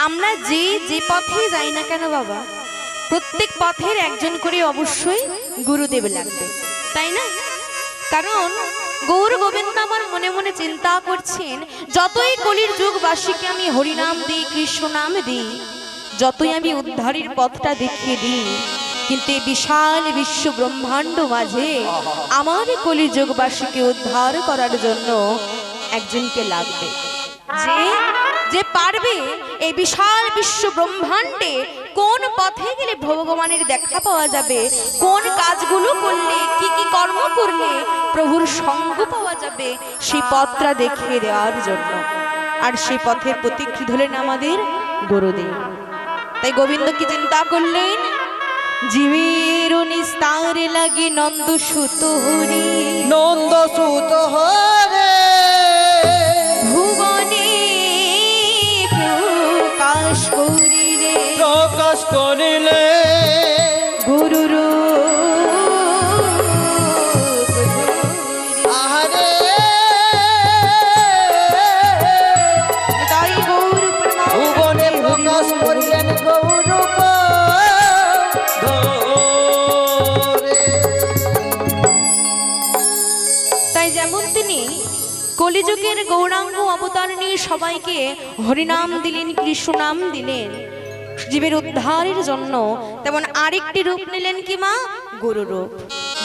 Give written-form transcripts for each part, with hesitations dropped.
আমরা যে যে পথে যাই না কেন বাবা, প্রত্যেক পথের একজন করে অবশ্যই গুরুদেব লাগবে, তাই না? কারণ গৌর গোবিন্দ আমার মনে মনে চিন্তা করছেন, যতই কলির যুগবাসীকে আমি হরিনাম দিই, কৃষ্ণ নাম দিই, যতই আমি উদ্ধারের পথটা দেখিয়ে দিই, কিন্তু এই বিশাল বিশ্ব ব্রহ্মাণ্ড মাঝে আমার কলির যুগবাসীকে উদ্ধার করার জন্য একজনকে লাগবে, যে যে পারবে এই বিশাল বিশ্ব ব্রহ্মাণ্ডে কোন পথে গেলে ভগবানের দেখা পাওয়া যাবে, কোন কাজগুলো করলে, কি কি কর্ম করলে প্রভুর সঙ্গ পাওয়া যাবে, সেই পথটা দেখিয়ে দেওয়ার জন্য। আর সেই পথের প্রতীক্ষিত হলেন আমাদের গুরুদেব। তাই গোবিন্দ কি চিন্তা করলেন, জীবের নিস্তার লাগি নন্দ সুত হরি, নন্দ সুত হরে ভুবনে প্রকাশ করিলে, প্রকাশ করিলে গুরুর আহারে তাই গৌর ভুবনে প্রকাশ করিলেন গৌরূপ ধরে। তাই যেমন তিনি কলিযুগের গৌরাঙ্গ অবতার নিয়ে সবাইকে হরিনাম দিলেন, কৃষ্ণ নাম দিলেন জীবের উদ্ধারের জন্য, তেমন আরেকটি রূপ নিলেন কি মা, গুরু রূপ।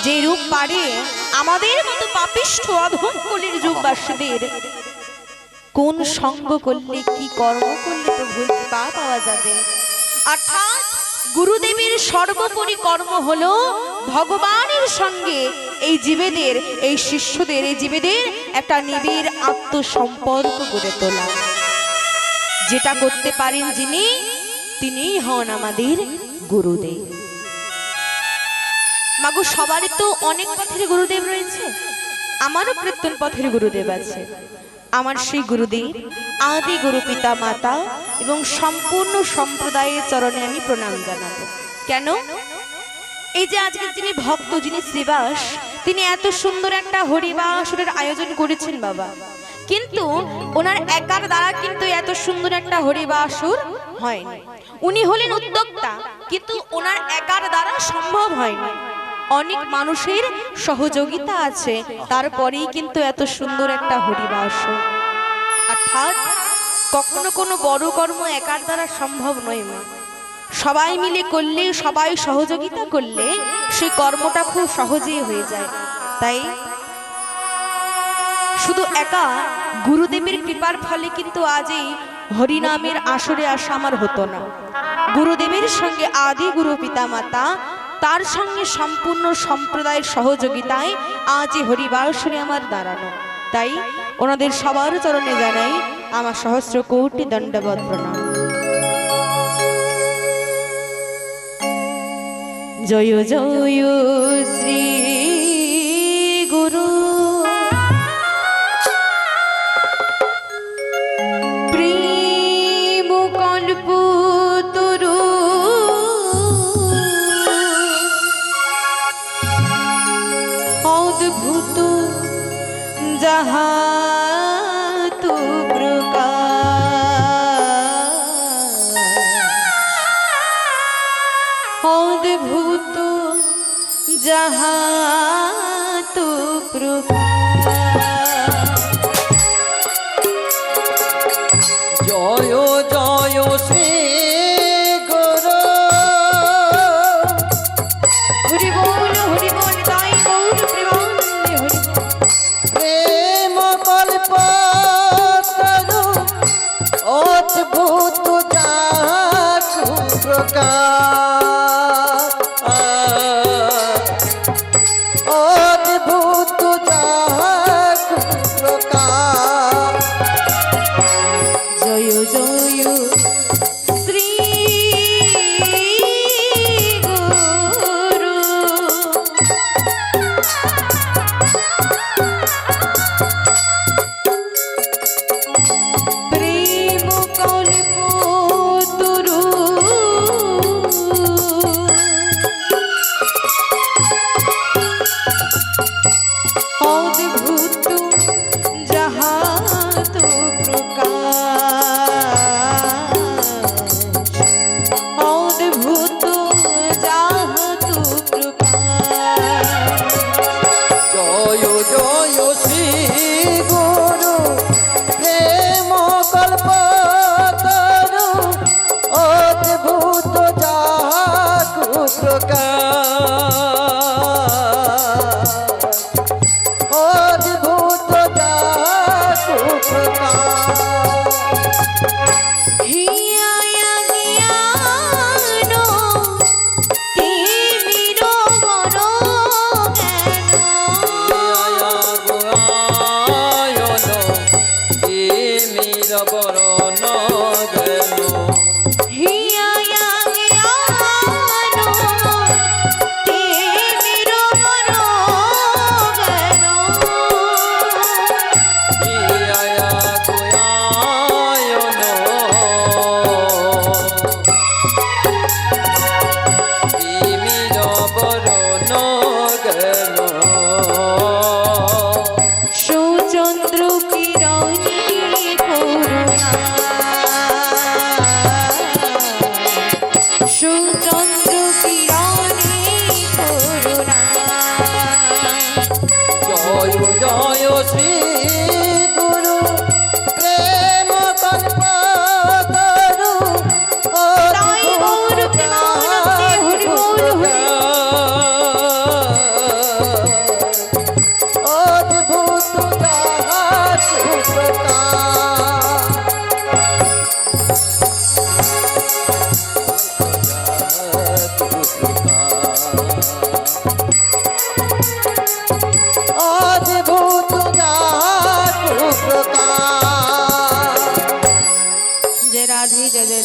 যে রূপ পারে আমাদের মতো পাপিষ্ঠ অধম কলির যুগবাসীদের কোন সঙ্গ করলে, কি কর্ম করলে প্রভুর কৃপা পাওয়া যাবে। অর্থাৎ গুরুদেবের সর্বোপরি কর্ম হলো ভগবানের সঙ্গে এই জীবেদের, এই শিষ্যদের, এই জীবেদের একটা নিবিড় আত্মসম্পর্ক গড়ে তোলা। যেটা করতে পারেন যিনি, তিনিই হন আমাদের গুরুদেব। মাগো সবারই তো অনেক পথের গুরুদেব রয়েছে, আমারও কীর্তন পথের গুরুদেব আছে। আমার সেই গুরুদেব আদি গুরু পিতা মাতা এবং সম্পূর্ণ সম্প্রদায়ের চরণে আমি প্রণাম জানাবো। কেন? এই যে আজকে যিনি ভক্ত, যিনি শ্রীবাস, তিনি এত সুন্দর একটা হরিবাসরের আয়োজন করেছেন বাবা, কিন্তু ওনার একার দ্বারা কিন্তু এত সুন্দর একটা হরিবাসর হয়নি। উনি হলেন উদ্যোক্তা, কিন্তু ওনার একার দ্বারা সম্ভব হয়নি। অনেক মানুষের সহযোগিতা আছে, তারপরেই কিন্তু এত সুন্দর একটা হরিবাসর। অর্থাৎ কখনো কোনো বড় কর্ম একার দ্বারা সম্ভব নয় মা, সবাই মিলে করলে, সবাই সহযোগিতা করলে সেই কর্মটা খুব সহজেই হয়ে যায়। তাই শুধু একা গুরুদেবের কৃপার ফলে কিন্তু আজ এই হরিনামের আসরে আসা আমার হতো না। গুরুদেবের সঙ্গে আদি গুরু পিতা মাতা, তার সঙ্গে সম্পূর্ণ সম্প্রদায়ের সহযোগিতায় আজ এই হরিবাসরে আমার দাঁড়ানো। তাই ওনাদের সবার চরণে জানাই আমার সহস্র কোটি দণ্ডবত প্রণাম। জয় জয় শ্রী গুরু প্রেম কল্পতরু, অদ্ভুত যাহা তু প্রকাশ, অদ্ভুত যাহা তু প্রকাশ। জয় জয় শ্রী গুরু, হরি বল তাই গৌর প্রেমানন্দে হরি বল। প্রেম কল্পতরু, অদ্ভুত যাহা প্রকাশ, অদ্ভুত যাহা প্রকাশ। জয় জয় শ্রী গুরু প্রেম কল্পতরু,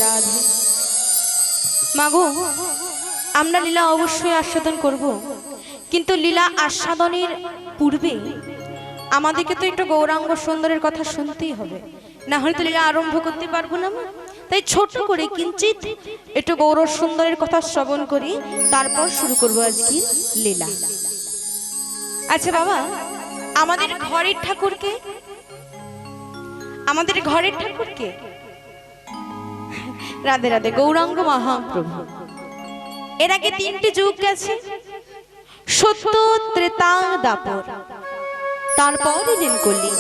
রাধে। মাগো, আমরা লীলা অবশ্যই আস্বাদন করব, কিন্তু লীলা আস্বাদনের পূর্বে আমাদেরকে তো একটু গৌরাঙ্গ সুন্দরের কথা শুনতেই হবে, না হলে তো লীলা আরম্ভ করতে পারবো না। তাই ছোট করে কিঞ্চিত একটু গৌর সুন্দরের কথা শ্রবণ করি, তারপর শুরু করবো আজকের লীলা। আচ্ছা বাবা, আমাদের ঘরের ঠাকুরকে, আমাদের ঘরের ঠাকুরকে রাধে রাধে, গৌরাঙ্গ মহাপ্রভু। এর আগে তিনটি যুগ গেছে, সত্য, ত্রেতা, দাপর, তারপর এলেন কলি।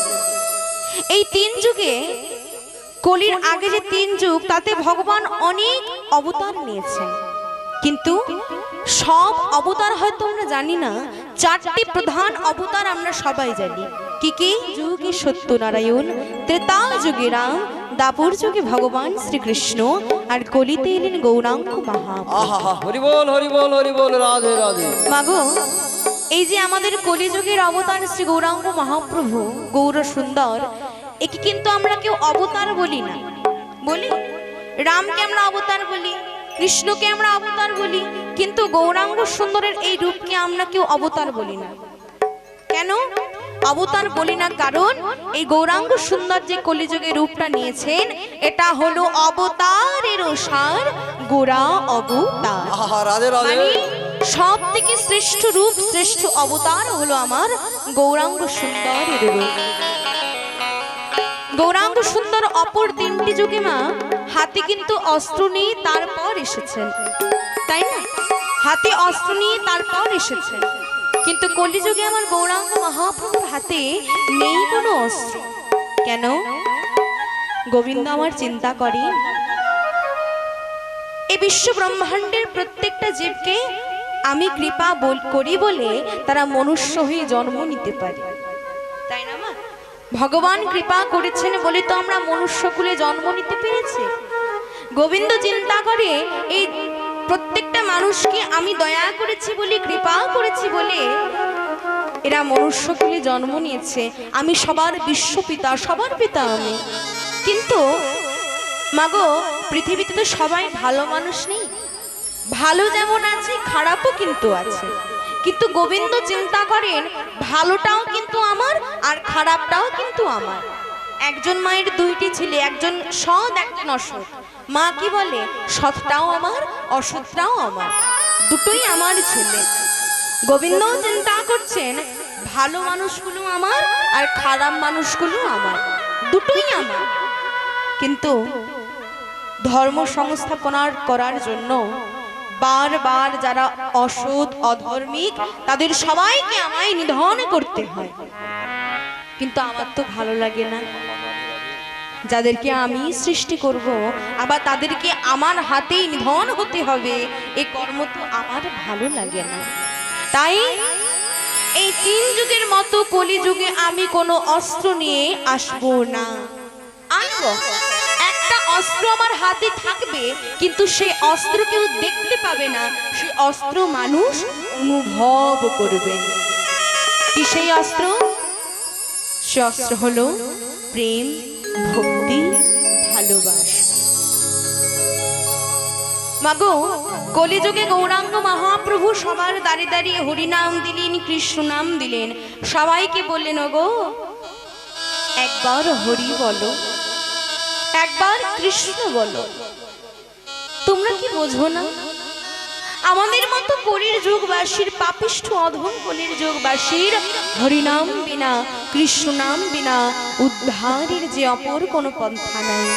এই তিন যুগে, কলির আগে যে তিন যুগ, তাতে ভগবান অনেক অবতার নিয়েছেন, কিন্তু সব অবতার হয়তো আমরা জানি না। চারটি প্রধান অবতার আমরা সবাই জানি। কি কি? যুগে সত্যনারায়ণ, ত্রেতা যুগে রাম, দাপর যুগে ভগবান শ্রীকৃষ্ণ, আর কলিতে এলেন গৌরাঙ্গ মহাপ্রভু। আহা, হরি বল হরি বল হরি বল, রাধে রাধে। মাগো, এই যে আমাদের কলিযুগের অবতার শ্রী গৌরাঙ্গ মহাপ্রভু, গৌর সুন্দর, একে কিন্তু আমরা কেউ অবতার বলি না। বলি রামকে আমরা অবতার বলি, কৃষ্ণকে আমরা অবতার বলি, কিন্তু গৌরাঙ্গ সুন্দরের এই রূপকে আমরা কেউ অবতার বলি না। কেন অবতার বলি না? কারণ এই গৌরাঙ্গ সুন্দর যে কলিযুগে রূপটা নিয়েছেন, এটা হলো অবতারের সার, গোরা অবতার। আহা, রাধে রাধে। মানে সব থেকে শ্রেষ্ঠ রূপ, শ্রেষ্ঠ অবতার হলো আমার গৌরাঙ্গ সুন্দরের রূপ। গৌরাঙ্গ সুন্দর অপর তিনটি যুগে মা হাতে কিন্তু অস্ত্র নিয়ে তারপর এসেছেন, তাই না? হাতে অস্ত্র নিয়ে তারপর এসেছেন, কিন্তু কলিযুগে আমার গৌরাঙ্গ মহাপ্রভুর হাতে নেই কোনো অস্ত্র। কেন? গোবিন্দ আমার চিন্তা করে এই বিশ্ব ব্রহ্মাণ্ডের প্রত্যেকটা জীবকে আমি কৃপা করি বলে তারা মনুষ্য হয়ে জন্ম নিতে পারে, তাই না মা? ভগবান কৃপা করেছেন বলে তো আমরা মনুষ্যকুলে জন্ম নিতে পেরেছি। গোবিন্দ চিন্তা করে এই প্রত্যেকটা মানুষকে আমি দয়া করেছি বলে, কৃপা করেছি বলে এরা মনুষ্যকুলে জন্ম নিয়েছে। আমি সবার বিশ্বপিতা, সবার পিতা আমি। কিন্তু মাগো, পৃথিবীতে তো সবাই ভালো মানুষ নেই, ভালো যেমন আছে খারাপও কিন্তু আছে। কিন্তু গোবিন্দ চিন্তা করেন ভালোটাও কিন্তু আমার আর খারাপটাও কিন্তু আমার। একজন মায়ের দুইটি ছেলে, একজন সৎ একজন অসৎ। মা কি বলে? সৎটাও আমার, অসৎটাও আমার, দুটোই আমার ছেলে। গোবিন্দ চিন্তা করছেন ভালো মানুষগুলো আমার আর খারাপ মানুষগুলো আমার, দুটোই আমার। কিন্তু ধর্ম সংস্থাপনার করার জন্য বারবার যারা অসৎ অধর্মিক তাদের সবাইকে আমায় নিধন করতে হয়। কিন্তু আমার তো ভালো লাগে না, যাদেরকে আমি সৃষ্টি করব আবার তাদেরকে আমার হাতেই নিধন হতে হবে, এই কর্ম তো আমার ভালো লাগে না। তাই এই তিন যুগের মতো কলিযুগে আমি কোনো অস্ত্র নিয়ে আসবো না। আনবো একটা অস্ত্র আমার হাতে থাকবে, কিন্তু সেই অস্ত্র কেউ দেখতে পাবে না, সেই অস্ত্র মানুষ অনুভব করবে। কি সেই অস্ত্র? সে অস্ত্র হলো প্রেম, ভক্তি, ভালোবাসা। মাগো, কলিযুগে গৌরাঙ্গ মহাপ্রভু সবার দাঁড়িয়ে দাঁড়িয়ে হরিনাম দিলেন, কৃষ্ণ নাম দিলেন, সবাইকে বললেন ওগো একবার হরি বলো, একবার কৃষ্ণ বলো। তোমরা কি বোঝো না? আমাদের মতো কলির যুগবাসীর, পাপিষ্ঠ অধম কলির যুগবাসীর হরিনাম বিনা, কৃষ্ণ নাম বিনা উদ্ধারের যে অপর কোনো পন্থা নাই।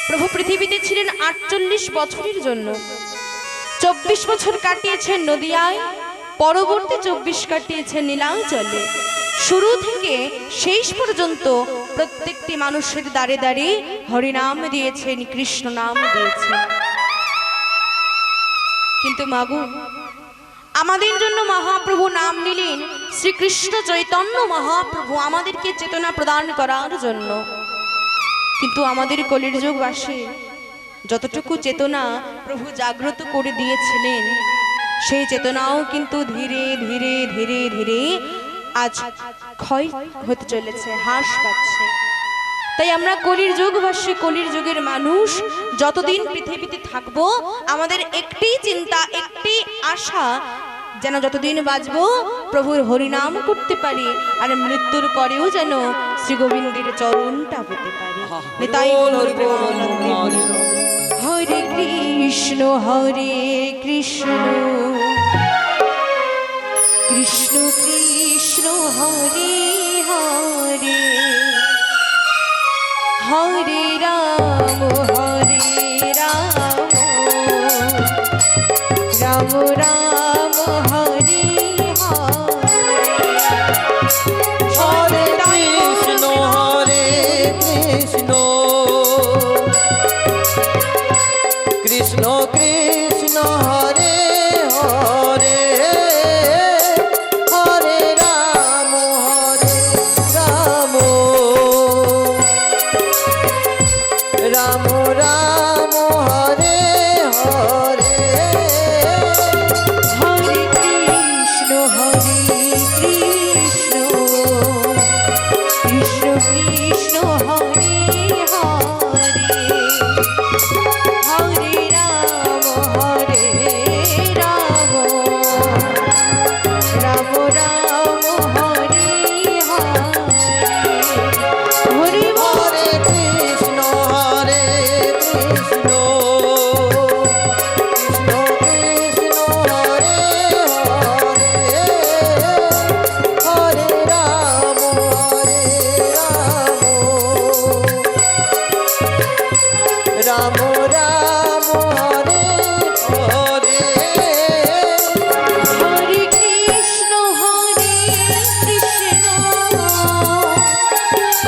প্রভু পৃথিবীতে ছিলেন 48 বছরের জন্য। 24 বছর কাটিয়েছেন নদিয়ায়, পরবর্তী 24 কাটিয়েছেন নীলাচলে। শুরু থেকে শেষ পর্যন্ত প্রত্যেকটি মানুষের দ্বারে দ্বারে হরিনাম দিয়েছেন, কৃষ্ণ নাম দিয়েছেন। কিন্তু মাগো, আমাদের জন্য মহাপ্রভু নাম নিলেন শ্রীকৃষ্ণ চৈতন্য মহাপ্রভু, আমাদেরকে চেতনা প্রদান করার জন্য। কিন্তু আমাদের কলির যুগবাসী যতটুকু চেতনা প্রভু জাগ্রত করে দিয়েছিলেন, সেই চেতনাও কিন্তু ধীরে ধীরে ধীরে ধীরে আজ ক্ষয় হতে চলেছে, হ্রাস পাচ্ছে। তাই আমরা কলির যুগবাসী, কলির যুগের মানুষ যতদিন পৃথিবীতে থাকবো আমাদের একটি চিন্তা, একটি আশা, যেন যতদিন বাঁচবো প্রভুর হরিনাম করতে পারি, আর মৃত্যুর পরেও যেন শ্রী গোবিন্দের চরণটা পেতে পারি। নিতাই হরি গৌর বল, প্রেমানন্দে বলি। হরে কৃষ্ণ কৃষ্ণ কৃষ্ণ হরে হরে, হরে রাম রাম রাম হরে হরে। হরে কৃষ্ণ কৃষ্ণ কৃষ্ণ হরে হরে, হরে রাম রাম রাম রাম হরে হরে। হরে কৃষ্ণ কৃষ্ণ কৃষ্ণ হরে হরে, হরে রাম রাম রাম হরে হরে। হরে বল। হরে কৃষ্ণ কৃষ্ণ কৃষ্ণ হরে হরে, হরে রাম রাম রাম হরে হরে। হরে কৃষ্ণ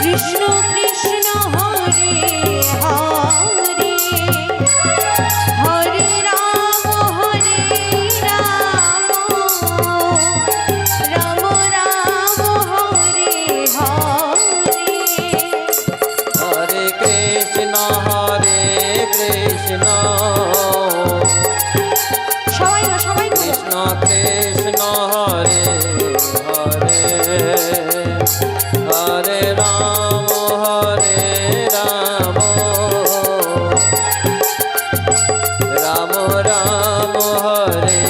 কৃষ্ণ কৃষ্ণ হরে হরে, হরে রাম রাম রাম হরে হরে। হরে কৃষ্ণ সবাই কৃষ্ণ কৃষ্ণ হরে হরে, হরে রাম রাম রাম রাম হরে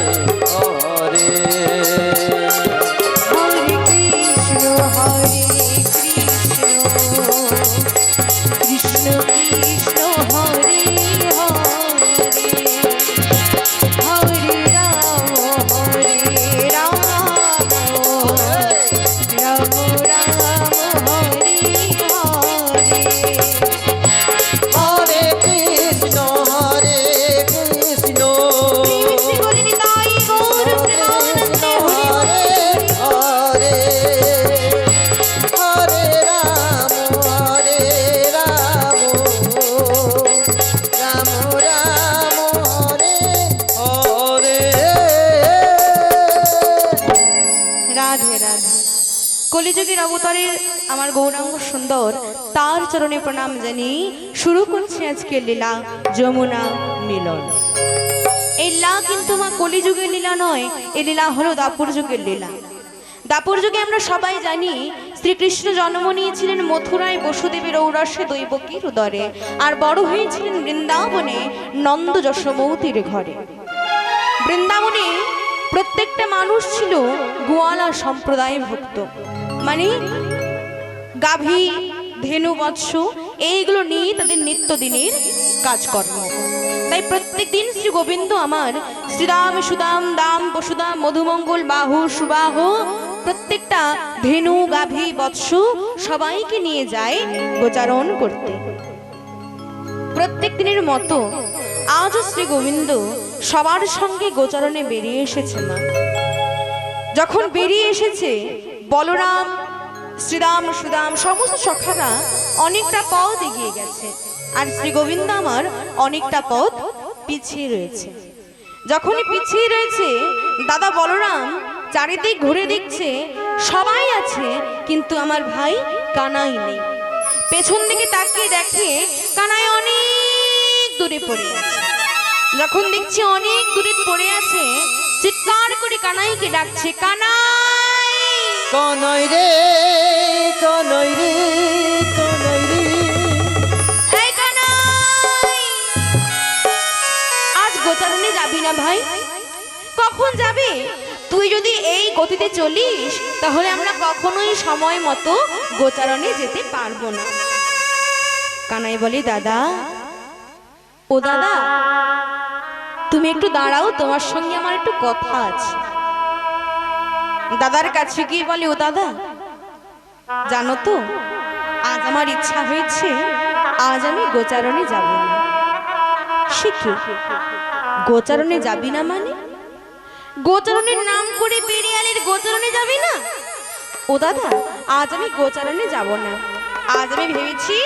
হরে। হরে কৃষ্ণ কৃষ্ণ কৃষ্ণ হরে হরে, হরে রাম রাম রাম হরে হরে। হরে কৃষ্ণ শ্রী বলি নিতাই গৌর প্রেমানন্দে হরি হরে হরে, হরে রাম রাম রাম হরে হরে। রাধে রাধে। কলিযুগের অবতারের আমার গৌরাঙ্গ সুন্দর, তার চরণে প্রণাম জানিয়ে শুরু করছি আজকে লীলা যমুনা মিলন। এই লীলা কিন্তু মা কলিযুগের লীলা নয়, এই লীলা হলো দাপর যুগের লীলা। দাপর যুগে আমরা সবাই জানি শ্রীকৃষ্ণ জন্ম নিয়েছিলেন মথুরায় বসুদেবের ঔরসে দৈবকীর উদরে, আর বড় হয়েছিলেন বৃন্দাবনে নন্দ যশোমতির ঘরে। বৃন্দাবনে প্রত্যেকটা মানুষ ছিল গোয়ালা সম্প্রদায় ভক্ত, মানে গাভী ধেনু বৎস এইগুলো নিয়ে তাদের নিত্যদিনের কাজকর্ম। তাই প্রত্যেক দিন শ্রী গোবিন্দ আমার শ্রীরাম সুদাম দাম বসুদাম মধুমঙ্গল বাহু সুবাহ প্রত্যেকটা ধেনু গাভী বৎস সবাইকে নিয়ে যায় গোচারণ করতে। প্রত্যেক দিনের মতো আজও শ্রী গোবিন্দ সবার সঙ্গে গোচারণে বেরিয়ে এসেছে। মা যখন বেরিয়ে এসেছে, বলরাম শ্রীরাম সুদাম সমস্ত সখারা অনেকটা পথ এগিয়ে গেছে, আর শ্রী গোবিন্দ আমার অনেকটা পথ পিছিয়ে রয়েছে। যখনই পিছিয়ে রয়েছে, দাদা বলরাম চারিদিক ঘুরে দেখছে সবাই আছে, কিন্তু আমার ভাই কানাই নেই। পেছন দিকে তাকিয়ে দেখে কানাই অনেক দূরে পড়ে আছে। যখন দেখছি অনেক দূরে পড়ে আছে, চিৎকার করে কানাইকে ডাকছে, কানাই কানাই রে কানাই রে কানাই রে। ভাই, কখন যাবে? তুই যদি এই গতিতে চলিস তাহলে আমরা কখনোই সময় মতো গোচারণে যেতে পারবো না। কানাই বলে, দাদা, ও দাদা, তুমি একটু দাঁড়াও, তোমার সঙ্গে আমার একটু কথা আছে। দাদার কাছে গিয়ে বলে, ও দাদা, জানো তো আজ আমার ইচ্ছা হয়েছে, আজ আমি গোচারণে যাব না। সে কি? গোচারণে যাবি না মানে? গোচারণের নাম করে বেরিয়ালের গোচারণে যাবি না? ও দাদা, আজ আমি গোচারণে যাব না। আজ আমি ভেবেছি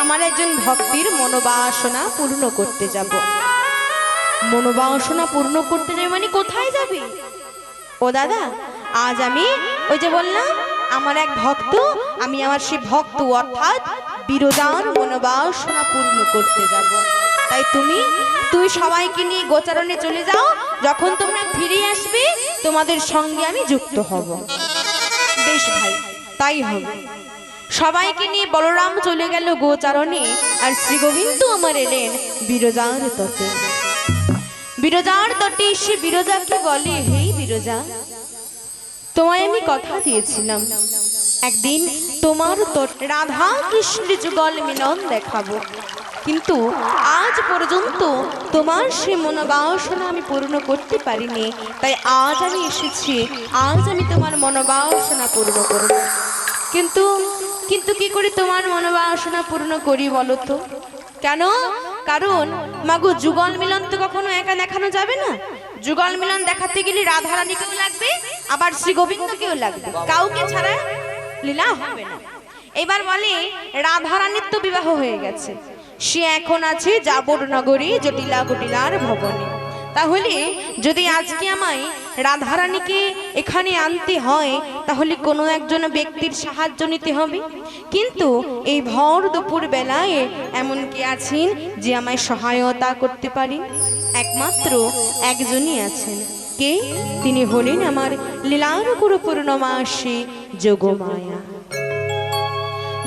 আমার একজন ভক্তির মনোবাসনা পূর্ণ করতে যাব। মনোবাসনা পূর্ণ করতে যাবে মানে কোথায় যাবি? ও দাদা, আজ আমি ওই যে বললাম আমার এক ভক্ত, আমি আমার সেই ভক্ত অর্থাৎ বিরজার মনোবাসনা পূর্ণ করতে যাব। তাই তুমি সবাইকে নিয়ে গোচারণে চলে যাও, যখন তোমরা ফিরে আসবে তোমাদের সঙ্গে আমি যুক্ত হব। বেশ ভাই, তাই হবে। সবাইকে নিয়ে বলরাম চলে গেল গোচারণে, আর শ্রী গোবিন্দ আমার এলেন বিরজার তটে। বিরজার তটে এসে বিরজাকে বলে, হে বিরজা, তোমায় আমি কথা দিয়েছিলাম একদিন তোমার তটে রাধা কৃষ্ণের যুগল মিলন দেখাবো, কিন্তু আজ পর্যন্ত তোমার সে মনোবাসনা আমি পূর্ণ করতে পারিনি। তাই আজ আমি এসেছি, আজ আমি তোমার মনোবাসনা পূর্ণ করব। কিন্তু কিন্তু কি করে তোমার মনোবাসনা পূর্ণ করি বলো তো? কেন? কারণ মাগো, যুগল মিলন তো কখনো একা দেখানো যাবে না। যুগল মিলন দেখাতে গেলে রাধারানীকেও লাগবে, আবার শ্রী গোবিন্দকেও লাগবে, কাউকে ছাড়া লীলা হবে না। এবার বলে, রাধারানীর তো বিবাহ হয়ে গেছে, সে এখন আছে যাবর নগরী জটিলা কুটিলার ভবনে। তাহলে যদি আজকে আমায় রাধারানীকে এখানে আনতে হয়, তাহলে কোনো একজন ব্যক্তির সাহায্য নিতে হবে। কিন্তু এই ভর দুপুর বেলায় এমন কি আছেন যে আমায় সহায়তা করতে পারেন? একমাত্র একজনই আছেন। কে? তিনি হলেন আমার লীলার গুরু পূর্ণমাসী যোগমায়া।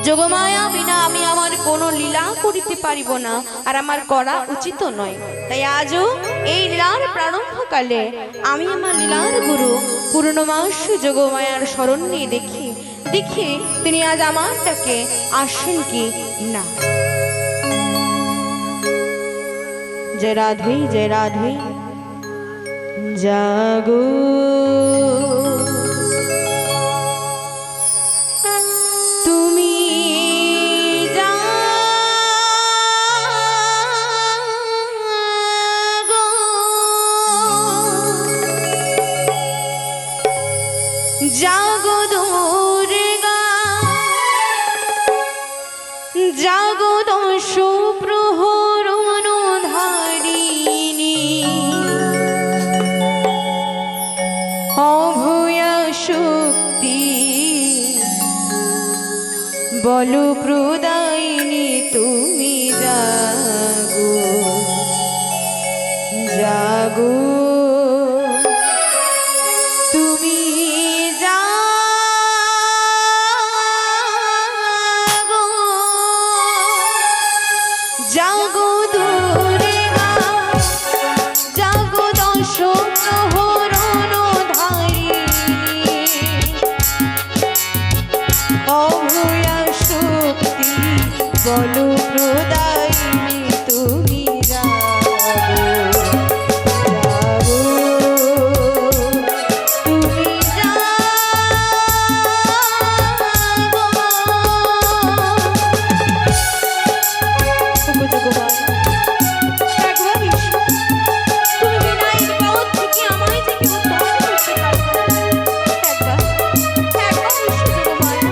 যোগমায়া বিনা আমি আমার কোনো লীলা করিতে পারিব না, আর আমার করা উচিত নয়। তাই আজও এই লীলার প্রারম্ভকালে আমি আমার লীলার গুরু পূর্ণমাসী যোগমায়ার শরণ নিয়ে দেখি তিনি আজ আমার ডাকে আসেন কি না। জয় রাধে, জয় রাধে, জাগো তুমি, জাগো দুর্গা, জাগো দশ প্রহর ধারিণী, অভয়া শক্তি বল প্রদায়িনী, তুমি জাগো, জাগো তুমি, জাগো, জাগো দুর্গা, জাগো দশ প্রহর ধারিণী, অভয়া শক্তি বল প্রদায়িনী, তুমি জাগো, জাগো তুমি, জাগো। একবার এসো, তুমি বিনা এই পথ থেকে আমায় যে কেউ উদ্ধার করতে পারবে না। একবার এসো যোগমায়া।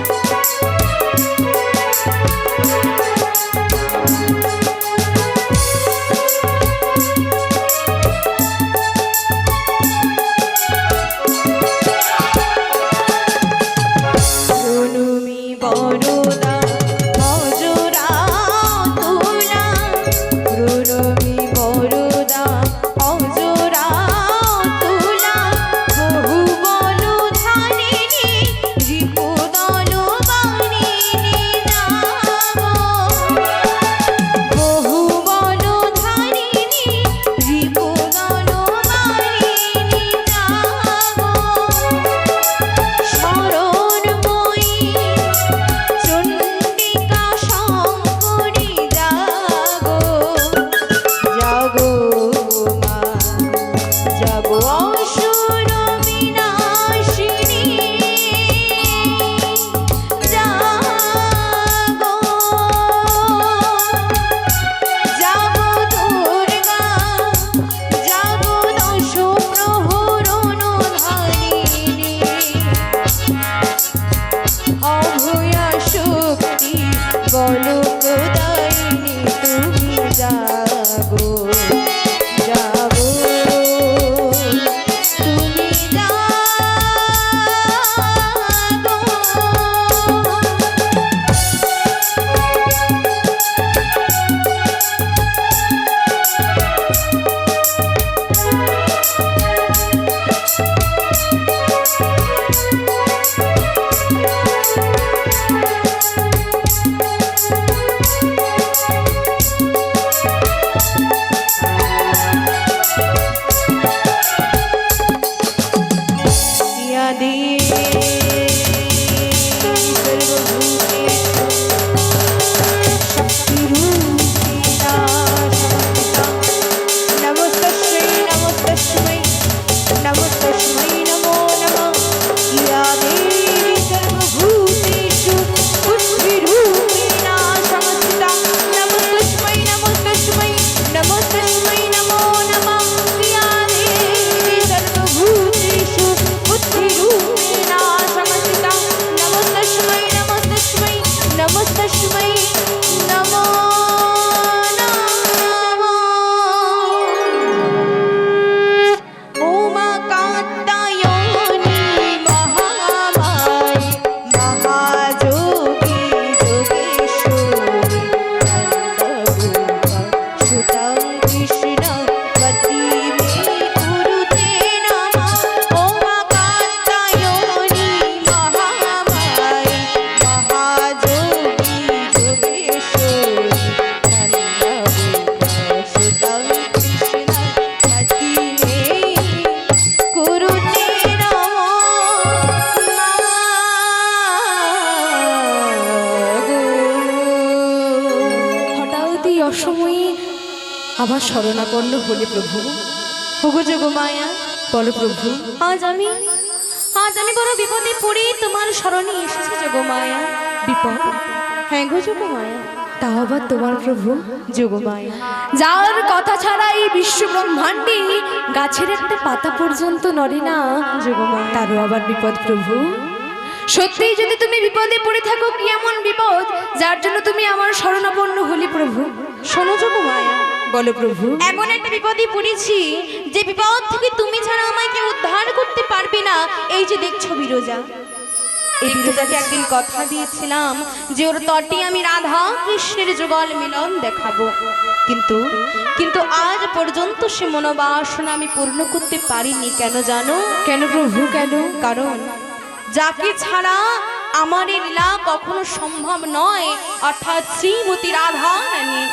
সবসময় আমার শরণাপন্ন হলে প্রভু। ওগো যোগমায়া, বলো প্রভু। আজ আমি বড় বিপদে পড়ে তোমার শরণে এসেছি যোগমায়া। বিপদ? হ্যাঁ গো যোগমায়া। তা আবার তোমার প্রভু? যোগমায়া, যার কথা ছাড়া এই বিশ্ব ব্রহ্মাণ্ডে গাছের একটা পাতা পর্যন্ত নড়ে না, যোগমায়া, তারও আবার বিপদ প্রভু? সত্যি যদি তুমি বিপদে পড়ে থাকো, কি এমন বিপদ যার জন্য তুমি আমার শরণাপন্ন হলি প্রভু? শোনো যোগমায়া, বলো প্রভু। এমন একটা বিপদে পড়েছি যে বিপদ থেকে তুমি ছাড়া আমায় কেউ উদ্ধার করতে পারবে না। এই যে দেখছো বিরজা, এই বিরজাকে একদিন কথা দিয়েছিলাম যে ওর তটে আমি রাধা কৃষ্ণের যুগল মিলন দেখাবো, কিন্তু আজ পর্যন্ত সে মনোবাসনা আমি পূর্ণ করতে পারিনি। কেন জানো? কেন প্রভু, কেন? কারণ যাকে ছাড়া আমার এই লীলা কখনো সম্ভব নয়, অর্থাৎ শ্রীমতী রাধা রানী,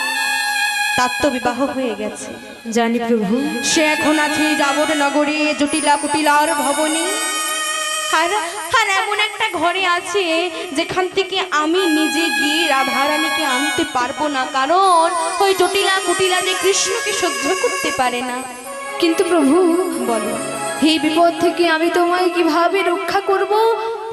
তার তো বিবাহ হয়ে গেছে। জানি প্রভু। সে এখন আছে যাবর নগরে জটিলা কুটিলার ভবনে, আর এমন একটা ঘরে আছে যেখান থেকে আমি নিজে গিয়ে রাধারানীকে আনতে পারবো না, কারণ ওই জটিলা কুটিলা যে কৃষ্ণকে সহ্য করতে পারে না। কিন্তু প্রভু, বলো, এই বিপদ থেকে আমি তোমায় কিভাবে রক্ষা করব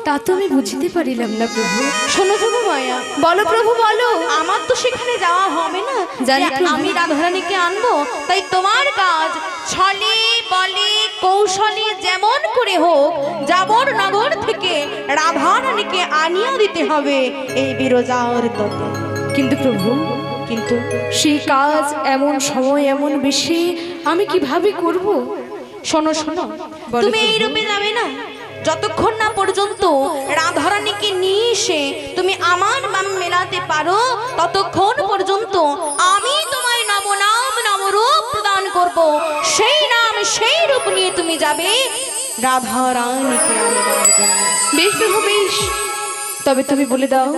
তা তো আমি বুঝতে পারিলাম না প্রভু। শোনো যোগমায়া, বলো প্রভু, বলো। আমার তো সেখানে যাওয়া হবে না, জানি যে প্রভু। আমি রাধারানীকে আনবো, তাই তোমার কাজ ছলে বলে কৌশলে যেমন করে হোক যাবর নগর থেকে রাধারানীকে আনিয়া দিতে হবে এই বিরজার তটে। কিন্তু প্রভু, কিন্তু সেই কাজ এমন সময় এমন বেশি আমি কিভাবে করব? শোনো, বলো তুমি এই প্রভু। রূপে যাবে না যতক্ষণ না পর্যন্ত রাধারানীকে নিয়ে এসে তুমি আমার নাম মেলাতে পারো, ততক্ষণ পর্যন্ত আমি তোমায় নবনাম নবরূপ প্রদান করব। সেই নাম সেই রূপ নিয়ে তুমি যাবে রাধারানীকে আনবার জন্য। বেশ প্রভু, বেশ। তবে তুমি বলে দাও,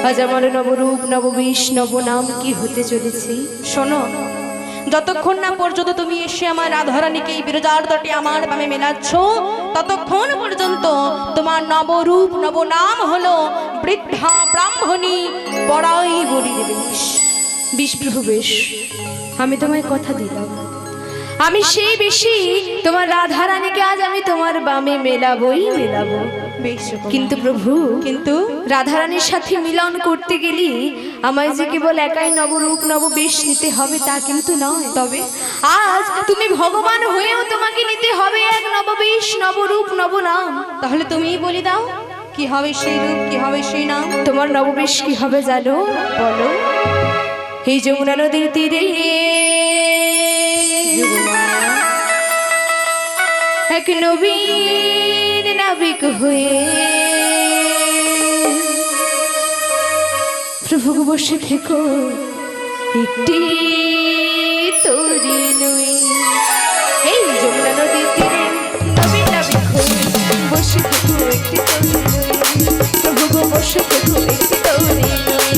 আজ আমার নবরূপ নববেশ নবনাম কি হতে চলেছে? শোনো, যতক্ষণ না পর্যন্ত তুমি এসে আমার রাধারানীকে এই বিরজার তটে আমার নামে মেলাচ্ছ, ততক্ষণ পর্যন্ত তোমার নবরূপ নবনাম হলো বৃদ্ধা ব্রাহ্মণী বড়াই গরিব বেশ। বেশ প্রভু, বেশ। আমি তোমায় কথা দিলাম, আমি সেই বেশি তোমার রাধারানীকে আজ আমি তোমার বামে মেলাবই মেলাবো। বেশ, কিন্তু প্রভু, কিন্তু রাধারানীর সাথে মিলন করতে গেলে আমায় যে কেবল একাই নবরূপ নববেশ নিতে হবে তা কিন্তু নয়। তবে আজ তুমি ভগবান হয়েও তোমাকে নিতে হবে এক নববেশ নবরূপ নবনাম। তাহলে তুমিই বলে দাও, কি হবে সেই রূপ, কি হবে সেই নাম? তোমার নববেশ কি হবে জানো? বলো। এই যমুনা নদীর তীরে এক নবীন নাবিক হয়ে প্রভু বসে থেকো একটি তরি নই। এই যমুনা নদীর তীরে নবীন নাবিক হয়ে বসে থেকো একটি তরি নই। প্রভু বসে থেকো একটি তরি নই।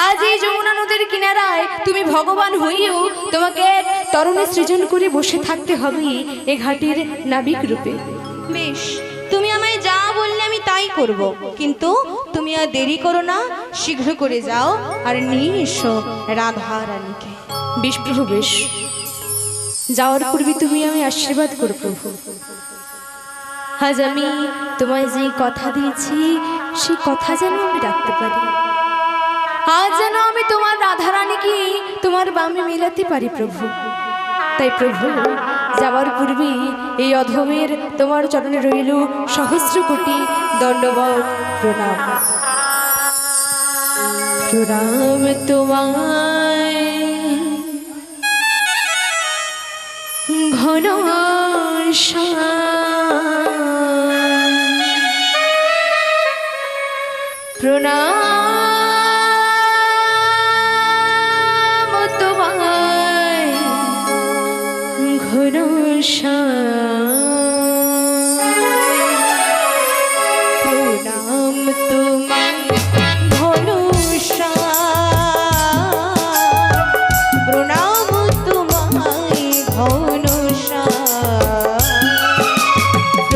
আজ এই যমুনা নদীর কিনারায় তুমি ভগবান হইও তোমাকে এক তরুণী সৃজন করে বসে থাকতে হবে এ ঘাটের নাবিক রূপে। বেশ, তুমি আমায় যা বললে আমি তাই করব, কিন্তু তুমি আর দেরি করো না, শীঘ্র করে যাও আর নিয়ে এসো রাধারানীকে। বেশ প্রভু, বেশ। যাওয়ার পূর্বে তুমি আমি আশীর্বাদ করো প্রভু। আজ আমি তোমায় যে কথা দিয়েছি সেই কথা যেন আমি রাখতে পারি। আজ যেন আমি তোমার রাধারানীকে তোমার বামে মিলাতে পারি প্রভু। তাই প্রভু যাবার পূর্বে এই অধমের তোমার চরণে রইল সহস্র কোটি দণ্ডবত প্রণাম। প্রণাম তোমায় ঘন প্রণাম তোমায় ঘন প্রণাম তোমায় ঘন প্রণাম তোমায় ঘন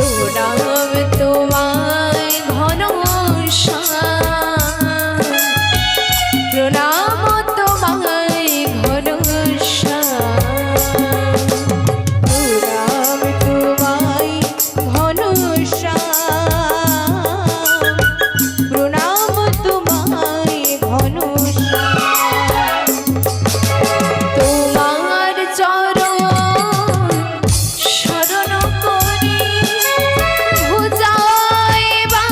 প্রণাম তোমায় ঘন প্রণাম তোমায় ঘন প্রণাম তোমায় ঘন প্রণাম তোমায় ঘন তোমার চরণ শরণ করি বুঝাইবা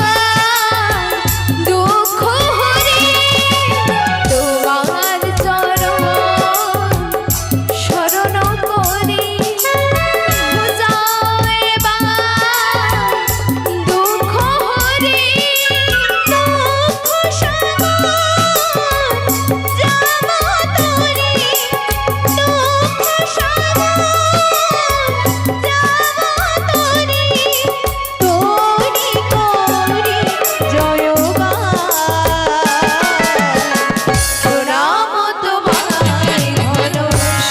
দুঃখ হরি। তোমার চরণ শরণ করি বুঝাইবা দুঃখ হরি। দুঃখ সমান যাবা তরি, দুঃখ সমান যাবা তরি, তরি করি জয়গান। প্রণাম তোমায় ঘন প্রণাম তোমায়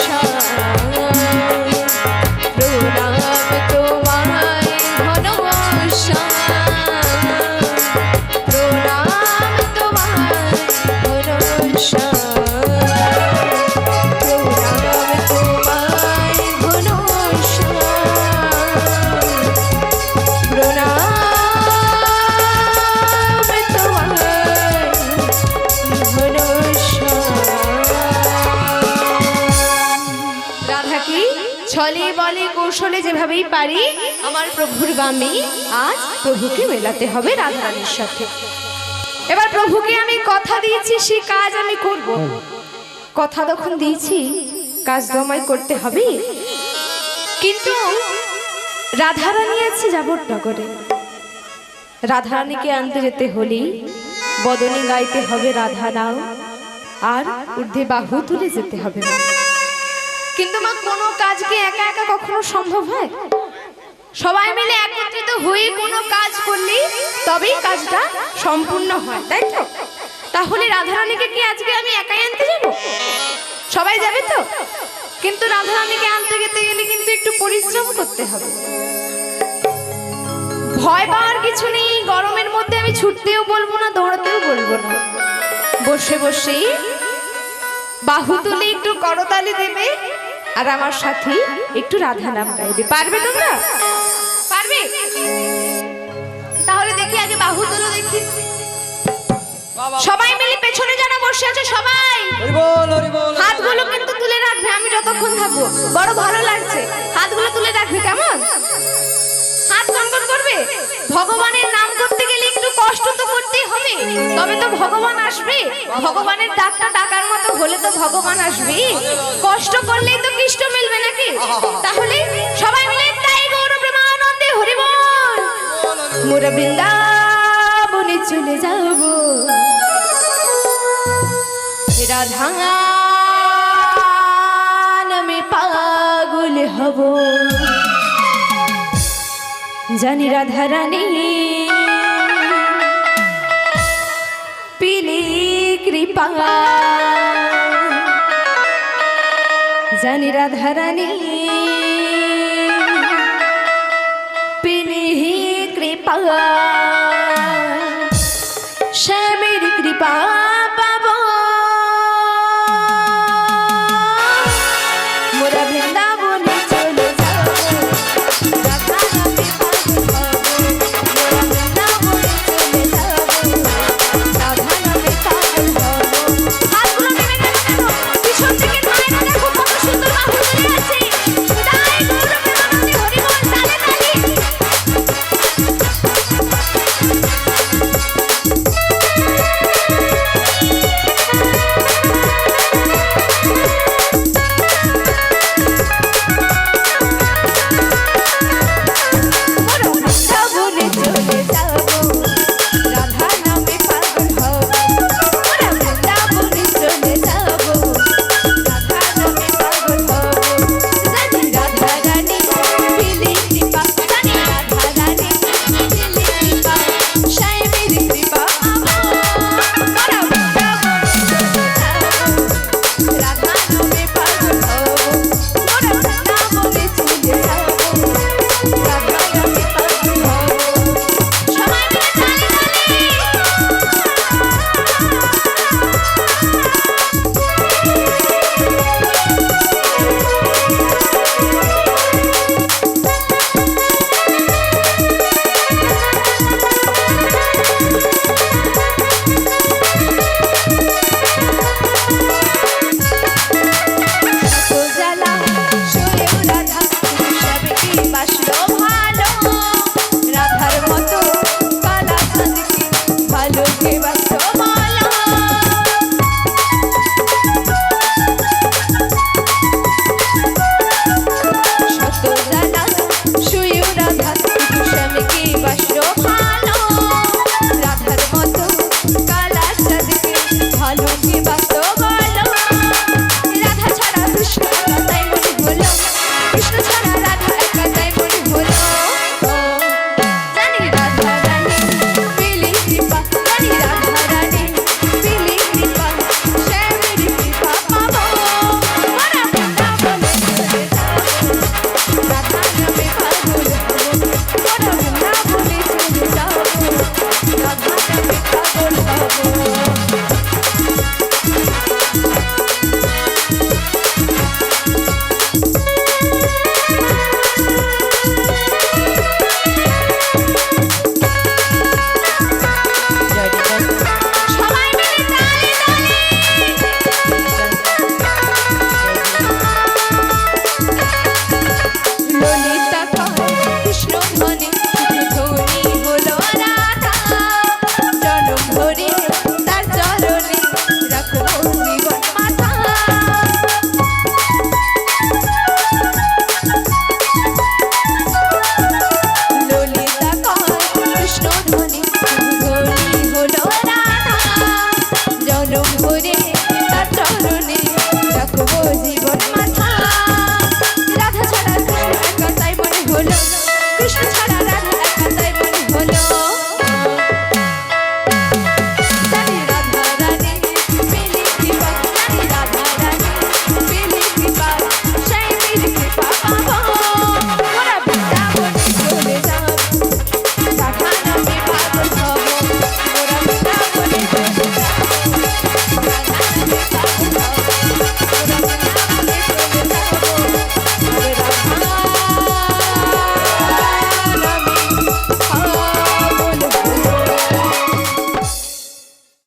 ঘন প্রণাম তোমায় ঘন প্রণাম তোমায় ঘন প্রণাম তোমায় ঘন। রাধা কি ছলে বলে কৌশলে যেভাবেই পারি আমার প্রভুর বামে আজ প্রভুকে মেলাতে হবে রাধারানীর সাথে। এবার প্রভুকে আমি কথা দিয়েছি সে কাজ আমি করব। কথা যখন দিয়েছি কাজ তো আমায় করতে হবে। কিন্তু রাধারানী আছে যাবটনগরে। রাধারানীকে আনতে যেতে হলে বদনে গাইতে হবে রাধা নাম, আর ঊর্ধ্বে বাহু তুলে যেতে হবে মা। কিন্তু মা কোনো কাজকে একা একা কখনো সম্ভব হয়? সবাই মিলে একত্রিত হয়ে কোনো কাজ করলে তবেই কাজটা সম্পূর্ণ হয়, তাই তো? তাহলে রাধারানীকে কি আজকে আমি একাই আনতে যাব? সবাই যাবে তো? কিন্তু রাধারানীকে আনতে যেতে গেলে কিন্তু একটু পরিশ্রম করতে হবে। ভয় পাওয়ার কিছু নেই। গরমের মধ্যে আমি ছুটতেও বলবো না, দৌড়াতেও বলবো না। বসে বসেই বাহু তুলে একটু করতালি দেবে আর আমার সাথে একটু রাধা নাম গাইবে। পারবে তোমরা? পারবে? তাহলে দেখি আগে বাহু তুলো দেখি। সবাই মিলে পেছনে যারা বসে আছে সবাই হাতগুলো কিন্তু তুলে রাখবে। আমি যতক্ষণ থাকবো বড় ভালো লাগছে, হাতগুলো তুলে রাখবে। কেমন? হাত কনকন করবে। ভগবানের নাম করতে গেলে একটু কষ্ট তো করতেই হবে, তবে তো ভগবান আসবে। ভগবানের ডাকটা ডাকার মতো হলে তো ভগবান আসবে। কষ্ট করলেই তো কৃষ্ণ মিলবে নাকি? তাহলে সবাই মিলে তাই গৌর প্রেমানন্দে হরি বল। মোরা বৃন্দাবনে চলে যাব, রাধা নামে পাগল হব। জানি রাধা রানী পিলি কৃপা, জানি রাধা রানী পিলি কৃপা।